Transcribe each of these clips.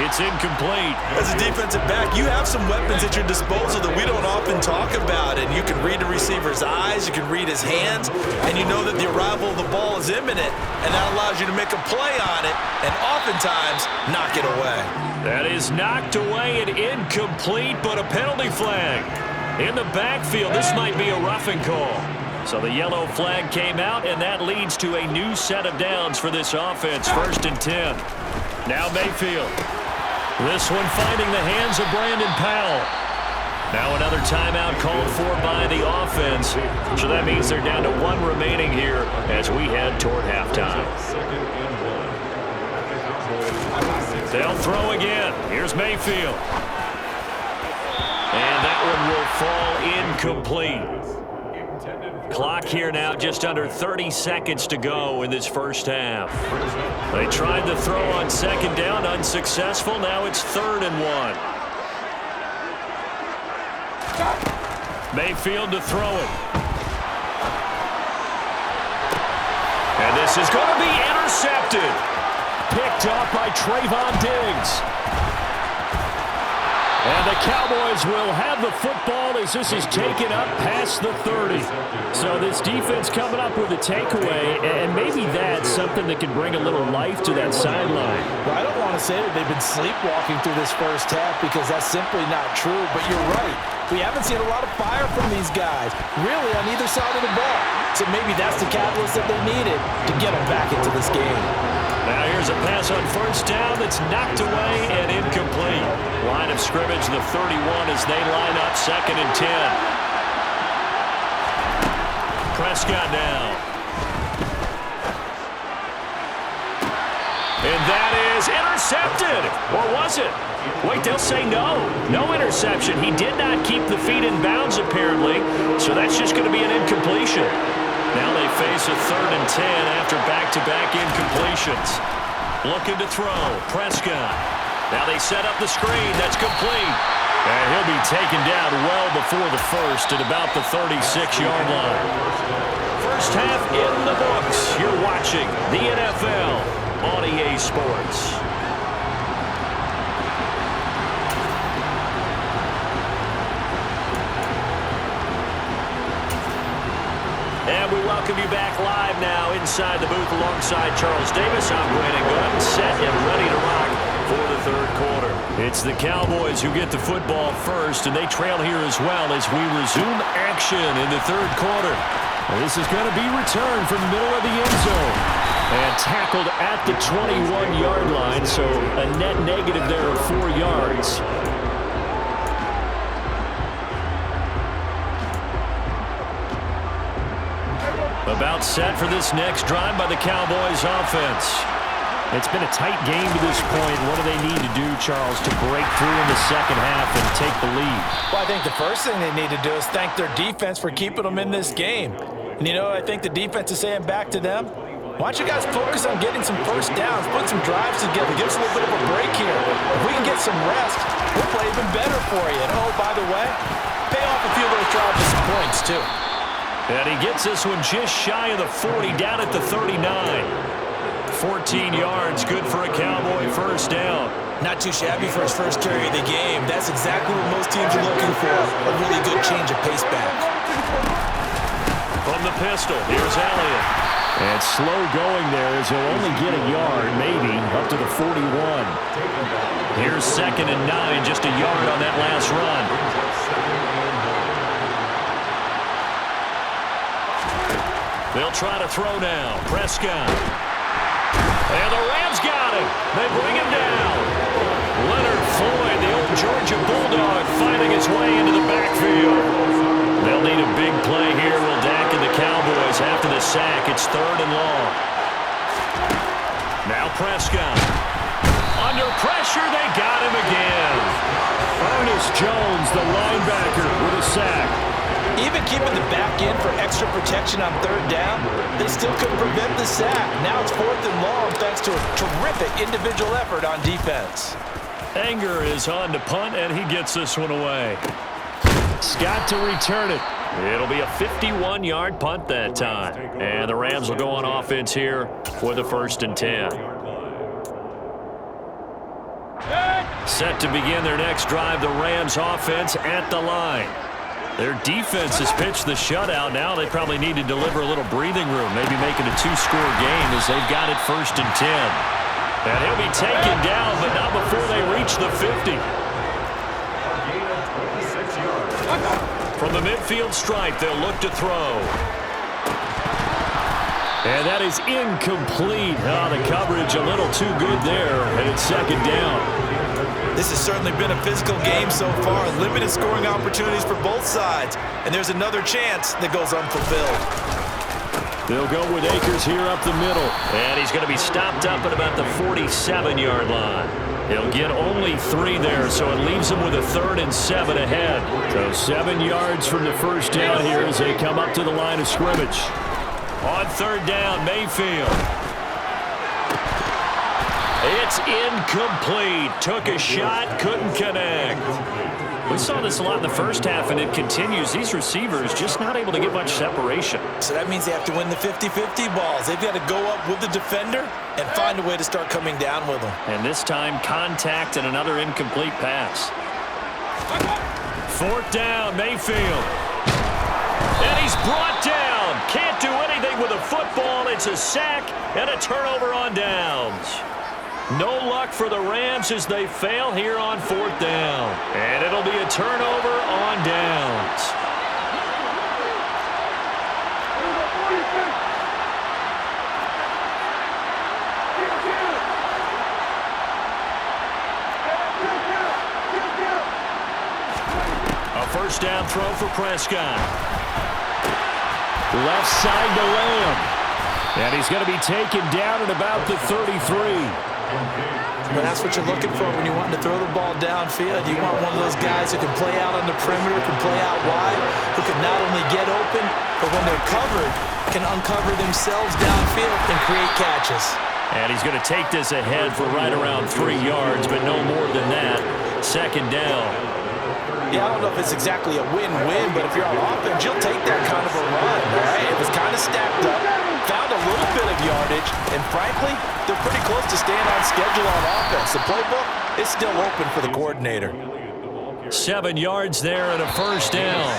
It's incomplete. As a defensive back, you have some weapons at your disposal that we don't often talk about, and you can read the receiver's eyes, you can read his hands, and you know that the arrival of the ball is imminent, and that allows you to make a play on it and oftentimes knock it away. That is knocked away and incomplete, but a penalty flag. In the backfield, this might be a roughing call. So the yellow flag came out, and that leads to a new set of downs for this offense, 1st and 10. Now Mayfield. This one finding the hands of Brandon Powell. Now another timeout called for by the offense. So that means they're down to 1 remaining here as we head toward halftime. They'll throw again. Here's Mayfield. And that one will fall incomplete. Clock here now, just under 30 seconds to go in this first half. They tried the throw on 2nd down, unsuccessful. Now it's 3rd and 1. Mayfield to throw it. And this is going to be intercepted. Picked up by Trayvon Diggs. And the Cowboys will have the football as this is taken up past the 30. So this defense coming up with a takeaway, and maybe that's something that can bring a little life to that sideline. Well, I don't want to say that they've been sleepwalking through this first half because that's simply not true, but you're right. We haven't seen a lot of fire from these guys, really on either side of the ball. So maybe that's the catalyst that they needed to get them back into this game. Now here's a pass on 1st down that's knocked away and incomplete. Line of scrimmage, the 31 as they line up 2nd and 10. Prescott now. And that is intercepted. Or was it? Wait, they'll say no. No interception. He did not keep the feet in bounds, apparently. So that's just going to be an incompletion. Now they face a 3rd and 10 after back-to-back incompletions. Looking to throw. Prescott. Now they set up the screen. That's complete. And he'll be taken down well before the first at about the 36-yard line. First half in the books. You're watching the NFL on EA Sports. And we welcome you back live now inside the booth alongside Charles Davis. I'm Brandon Gunn, set and ready to rock for the 3rd quarter. It's the Cowboys who get the football first, and they trail here as well as we resume action in the 3rd quarter. Well, this is going to be returned from the middle of the end zone. And tackled at the 21-yard line, so a net negative there of 4 yards. About set for this next drive by the Cowboys offense. It's been a tight game to this point. What do they need to do, Charles, to break through in the second half and take the lead? Well, I think the first thing they need to do is thank their defense for keeping them in this game. And, you know, I think the defense is saying back to them, why don't you guys focus on getting some first downs, put some drives together, give us a little bit of a break here. If we can get some rest, we'll play even better for you. And, oh, by the way, pay off a few of those drives with some points, too. And he gets this one just shy of the 40, down at the 39. 14 yards, good for a Cowboy first down. Not too shabby for his first carry of the game. That's exactly what most teams are looking for, a really good change of pace back. From the pistol, here's Elliott. And slow going there as he'll only get a yard, maybe, up to the 41. Here's 2nd and 9, just a yard on that last run. They'll try to throw now. Prescott. And the Rams got him. They bring him down. Leonard Floyd, the old Georgia Bulldog, finding his way into the backfield. They'll need a big play here. Will Dak and the Cowboys after the sack. It's 3rd and long. Now Prescott. Under pressure, they got him again. Ernest Jones, the linebacker, with a sack. Even keeping the back end for extra protection on 3rd down, they still couldn't prevent the sack. Now it's 4th and long thanks to a terrific individual effort on defense. Anger is on to punt, and he gets this one away. Scott to return it. It'll be a 51-yard punt that time. And the Rams will go on offense here with a 1st and 10. Hey! Set to begin their next drive, the Rams offense at the line. Their defense has pitched the shutout. Now they probably need to deliver a little breathing room, maybe make it a 2-score game as they've got it 1st and 10. And he'll be taken down, but not before they reach the 50. From the midfield stripe, they'll look to throw. And that is incomplete. Oh, the coverage a little too good there, and it's 2nd down. This has certainly been a physical game so far. Limited scoring opportunities for both sides. And there's another chance that goes unfulfilled. They'll go with Akers here up the middle. And he's going to be stopped up at about the 47-yard line. He'll get only 3 there, so it leaves him with a 3rd and 7 ahead. So 7 yards from the first down here as they come up to the line of scrimmage. On 3rd down, Mayfield. It's incomplete. Took a shot, couldn't connect. We saw this a lot in the first half, and it continues. These receivers just not able to get much separation. So that means they have to win the 50-50 balls. They've got to go up with the defender and find a way to start coming down with them. And this time, contact and another incomplete pass. 4th down, Mayfield. And he's brought down. Can't do anything with a football. It's a sack and a turnover on downs. No luck for the Rams as they fail here on 4th down. And it'll be a turnover on downs. A 1st down throw for Prescott. Left side to Lamb. And he's going to be taken down at about the 33. But that's what you're looking for when you want to throw the ball downfield. You want one of those guys who can play out on the perimeter, can play out wide, who can not only get open, but when they're covered, can uncover themselves downfield and create catches. And he's going to take this ahead for right around 3 yards, but no more than that. 2nd down. Yeah, I don't know if it's exactly a win-win, but if you're on offense, you'll take that kind of a run, all right? It was kind of stacked up, found a little bit of yardage, and frankly, they're pretty close to staying on schedule on offense. The playbook is still open for the coordinator. 7 yards there and a 1st down.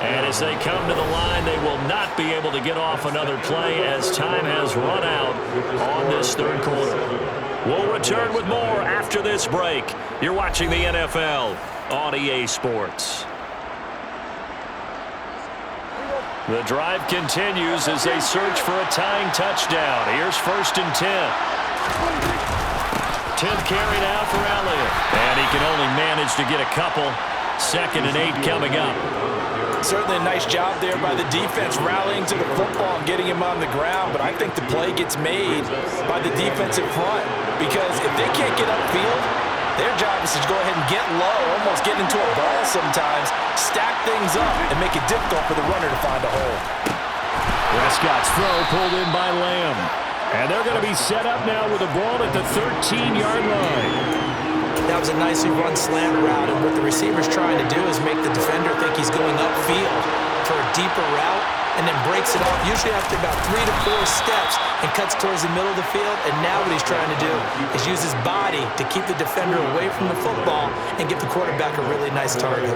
And as they come to the line, they will not be able to get off another play as time has run out on this 3rd quarter. We'll return with more after this break. You're watching the NFL on EA Sports. The drive continues as they search for a tying touchdown. Here's 1st and 10. 10th carry now for Elliott. And he can only manage to get a couple. 2nd and 8 coming up. Certainly a nice job there by the defense rallying to the football and getting him on the ground, but I think the play gets made by the defensive front because if they can't get upfield, their job is to go ahead and get low, almost get into a ball sometimes, stack things up, and make it difficult for the runner to find a hole. Prescott's throw pulled in by Lamb. And they're going to be set up now with the ball at the 13-yard line. That was a nicely run slant route, and what the receiver's trying to do is make the defender think he's going upfield for a deeper route and then breaks it off, usually after about 3 to 4 steps, and cuts towards the middle of the field. And now what he's trying to do is use his body to keep the defender away from the football and give the quarterback a really nice target.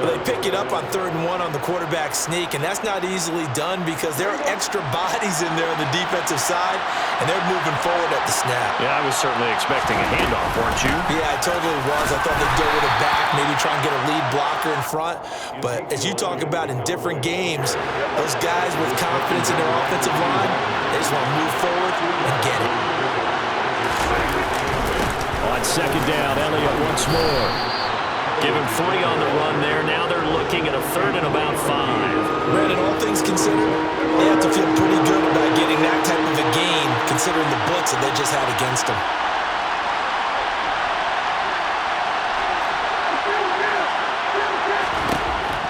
Well, they pick it up on 3rd and 1 on the quarterback sneak, and that's not easily done because there are extra bodies in there on the defensive side, and they're moving forward at the snap. Yeah, I was certainly expecting a handoff, weren't you? Yeah, I totally was. I thought they'd go with it back, maybe try and get a lead blocker in front. But as you talk about in different games, those guys with confidence in their offensive line, they just want to move forward and get it. On 2nd down, Elliott once more. Give him 3 on the run there. Now they're looking at a 3rd and about 5. Brandon, all things considered, they have to feel pretty good about getting that type of a gain considering the blitz that they just had against them.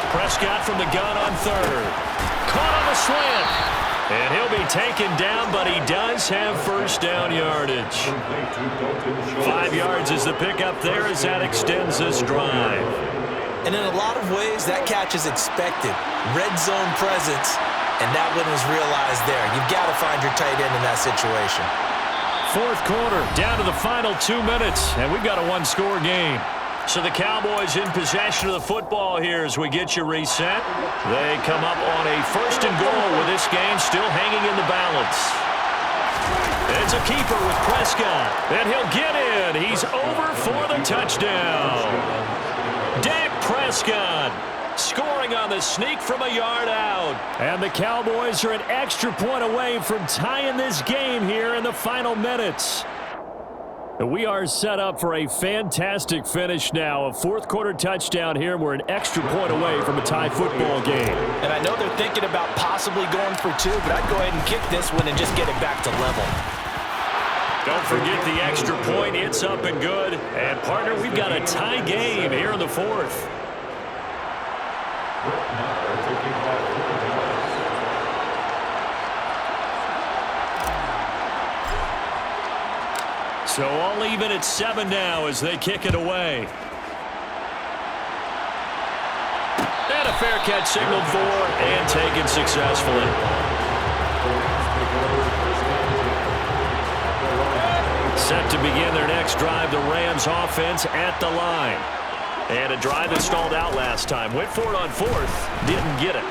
Prescott from the gun on 3rd. Caught on the slant. And he'll be taken down, but he does have 1st down yardage. 5 yards is the pickup there as that extends this drive. And in a lot of ways, that catch is expected. Red zone presence, and that one was realized there. You've got to find your tight end in that situation. Fourth quarter, down to the final 2 minutes, and we've got a one-score game. So the Cowboys in possession of the football here as we get you reset. They come up on a first and goal with this game still hanging in the balance. It's a keeper with Prescott, and he'll get in. He's over for the touchdown. Dak Prescott scoring on the sneak from a yard out. And the Cowboys are an extra point away from tying this game here in the final minutes. We are set up for a fantastic finish now. A fourth-quarter touchdown here. We're an extra point away from a tie football game. And I know they're thinking about possibly going for two, but I'd go ahead and kick this one and just get it back to level. Don't forget the extra point. It's up and good. And, partner, we've got a tie game here in the fourth. So all even at 7 now as they kick it away. And a fair catch signaled for and taken successfully. Set to begin their next drive, the Rams offense at the line. And a drive that stalled out last time. Went for it on fourth, didn't get it.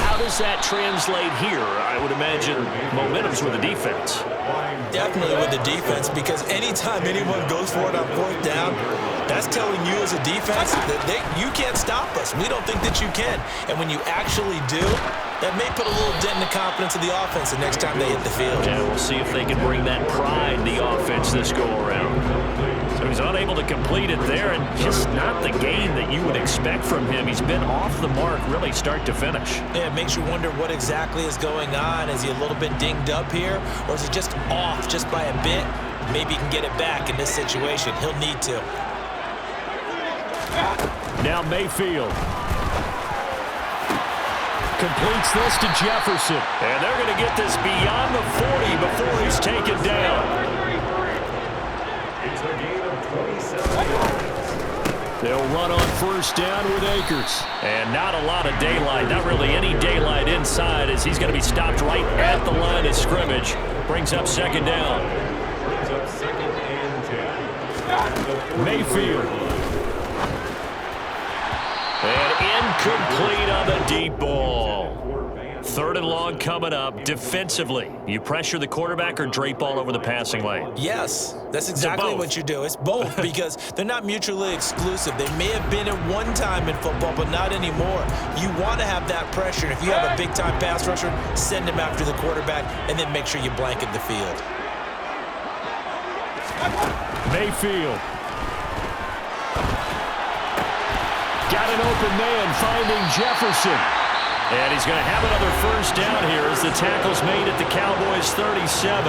How does that translate here? I would imagine momentum's with the defense. Definitely with the defense, because anytime anyone goes for it on fourth down, that's telling you as a defense that you can't stop us. We don't think that you can. And when you actually do, that may put a little dent in the confidence of the offense the next time they hit the field. Yeah, we'll see if they can bring that pride in the offense this go-around. So he's unable to complete it there, and just not the game that you would expect from him. He's been off the mark really start to finish. Yeah, it makes you wonder what exactly is going on. Is he a little bit dinged up here, or is he just off just by a bit? Maybe he can get it back in this situation. He'll need to. Now Mayfield completes this to Jefferson. And they're going to get this beyond the 40 before he's taken down. They'll run on first down with Akers. And not a lot of daylight, not really any daylight inside as he's going to be stopped right at the line of scrimmage. Brings up second down. Mayfield. And incomplete on the deep ball. Third and long coming up. Defensively, you pressure the quarterback or drape all over the passing lane? Yes, that's exactly what you do. It's both because they're not mutually exclusive. They may have been at one time in football, but not anymore. You want to have that pressure. If you have a big-time pass rusher, send him after the quarterback, and then make sure you blanket the field. Mayfield. Got an open man finding Jefferson. And he's going to have another first down here as the tackle's made at the Cowboys' 37.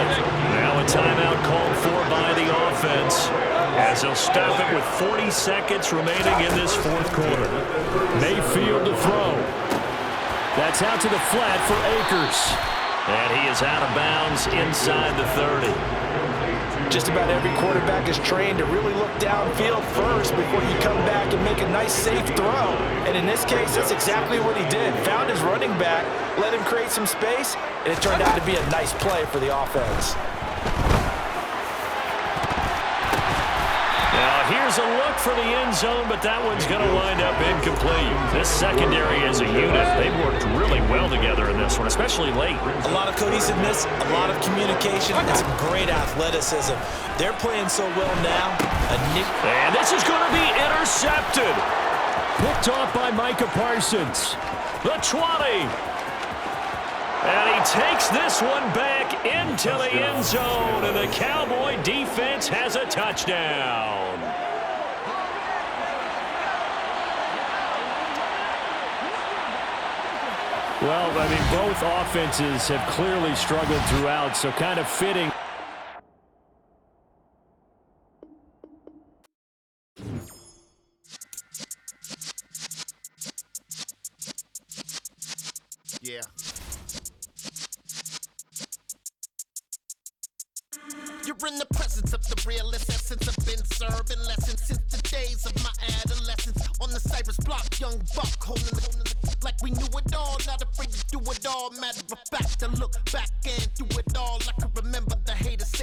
Now a timeout called for by the offense as they'll stop it with 40 seconds remaining in this fourth quarter. Mayfield to throw. That's out to the flat for Akers. And he is out of bounds inside the 30. Just about every quarterback is trained to really look downfield first before you come back and make a nice, safe throw. And in this case, that's exactly what he did. Found his running back, let him create some space, and it turned out to be a nice play for the offense. Now, here's a look for the end zone, but that one's going to wind up incomplete. This secondary as a unit, they've worked really well together in this one, especially late. A lot of cohesiveness, a lot of communication, and some great athleticism. They're playing so well now. And this is going to be intercepted. Picked off by Micah Parsons. The 20. And he takes this one back into the end zone, and the Cowboy defense has a touchdown. Well, I mean, both offenses have clearly struggled throughout, so kind of fitting. Yeah. You're in the presence of the realest essence. I've been serving lessons since the days of my adolescence. On the Cypress block, young buck holding the like we knew it all. Not afraid to do it all. Matter of fact, I look back and do it all. I can remember the haters.